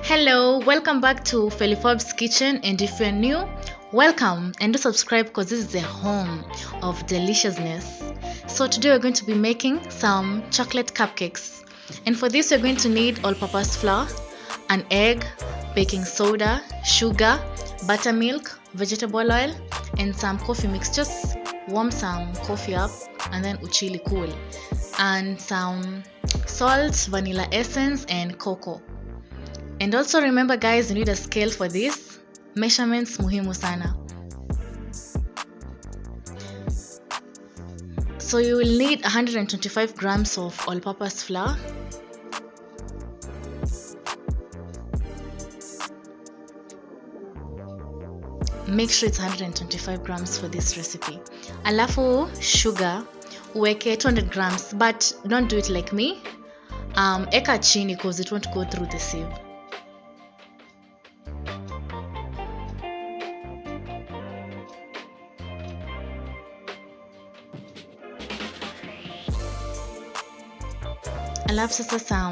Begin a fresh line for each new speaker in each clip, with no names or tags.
Hello, welcome back to Felifob's Kitchen, and if you're new, welcome and do subscribe because this is the home of deliciousness. So today we're going to be making some chocolate cupcakes, and for this we're going to need all-purpose flour, an egg, baking soda, sugar, buttermilk, vegetable oil, and some coffee mix. Just warm some coffee up and then uchili cool, and some salt, vanilla essence, and cocoa. And also remember guys, you need a scale for this. Measurements muhimu sana. So you will need 125 grams of all-purpose flour, make sure it's 125 grams for this recipe. Alafu sugar uweke 200 grams, but don't do it like me. Eka chini because it won't go through the sieve. Alafu sasa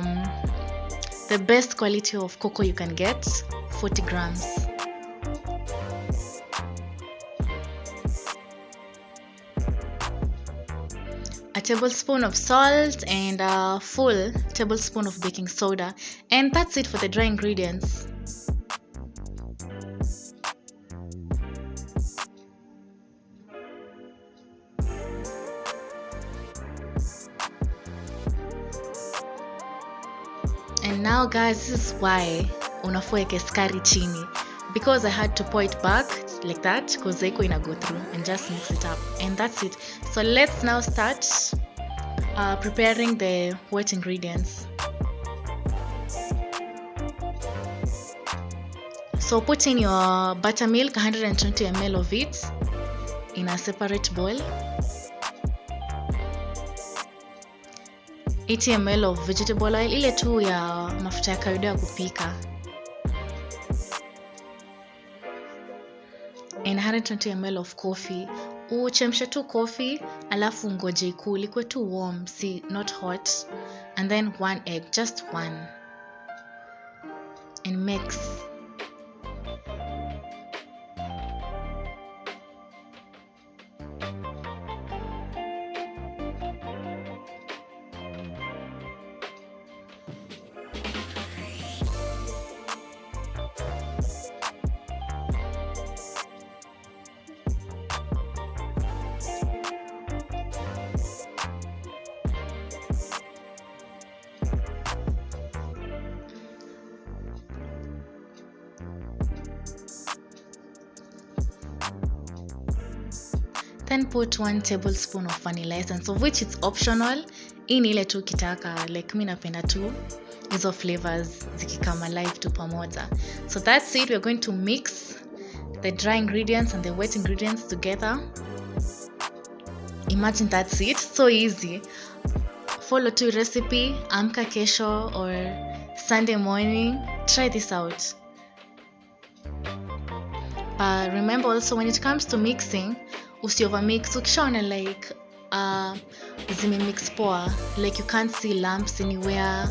the best quality of cocoa you can get, 40 grams. A tablespoon of salt and a full tablespoon of baking soda, and that's it for the dry ingredients. And now guys, this is why unafua eke sukari chini, because I had to pour it back like that because the ina go through, and just mix it up, and that's it. So let's now start preparing the wet ingredients. So put in your buttermilk, 120 ml of it, in a separate bowl. 80 ml of vegetable oil, ile tu ya mafuta ya kawaida ya kupika, and 120 ml of coffee. Uchemshe tu coffee alafu ngoje cool, ikuwe tu warm, see, not hot. And then 1 egg, just one, and mix. Then put 1 tablespoon of vanilla essence, of which it's optional. Hii ni ile tu kitaka, like mi napenda tu hizo flavors zikikama alive tu pamoja. So that's it. We're going to mix the dry ingredients and the wet ingredients together. Imagine that's it. So easy. Follow to recipe, amka kesho or Sunday morning. Try this out. But remember also, when it comes to mixing, usi overmix. Ukishaona like zimemix poa, like you can't see lumps anywhere,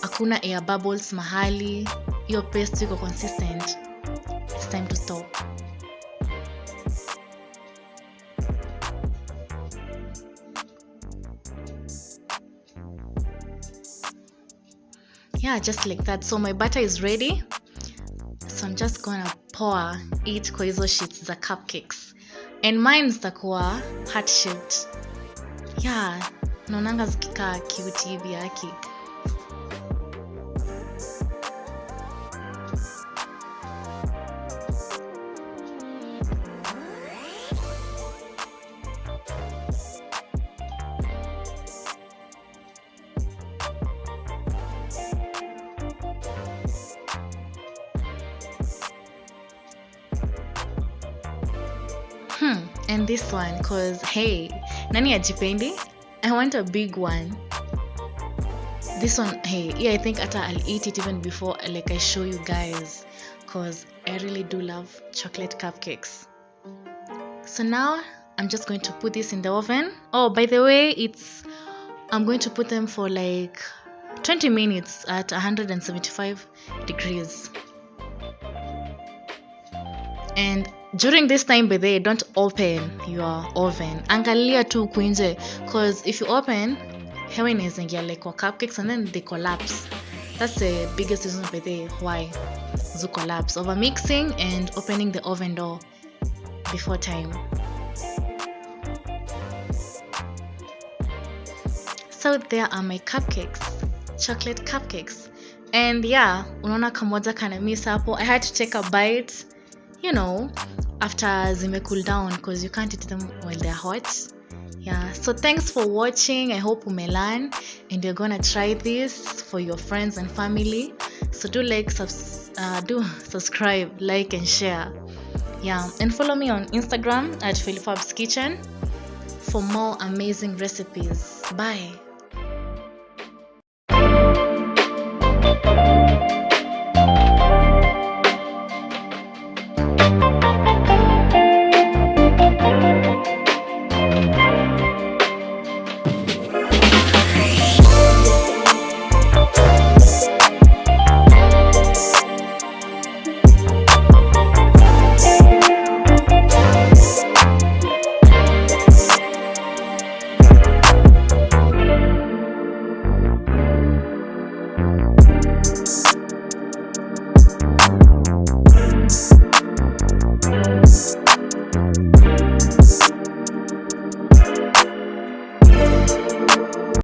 hakuna air bubbles mahali, your paste iko consistent, it's time to stop. Yeah, just like that. So my butter is ready, so I'm just gonna pour it kwa hizo sheets za cupcakes, and mine zitakuwa heart shaped. Yeah, naonanga zikikaa cute hivi yaki. And this one, cause hey, nani ajipendi? I want a big one. This one, hey, yeah, I think I'll eat it even before like I show you guys, cause I really do love chocolate cupcakes. So now I'm just going to put this in the oven. Oh, by the way, I'm going to put them for like 20 minutes at 175 degrees. And during this time, by the way, don't open your oven. Angalia tu kuinje, because if you open, hewa inaingia like kwa cupcakes and then they collapse. That's the biggest reason by the way why they collapse. Over mixing and opening the oven door before time. So there are my cupcakes, chocolate cupcakes. And yeah, unaona kamoja kana miss hapo. I had to take a bite, you know, after zime cool down, because you can't eat them while they're hot. Yeah, so thanks for watching. I hope you may learn and you're gonna try this for your friends and family. So do subscribe, like and share. Yeah, and follow me on Instagram at Philip's Kitchen for more amazing recipes. Bye.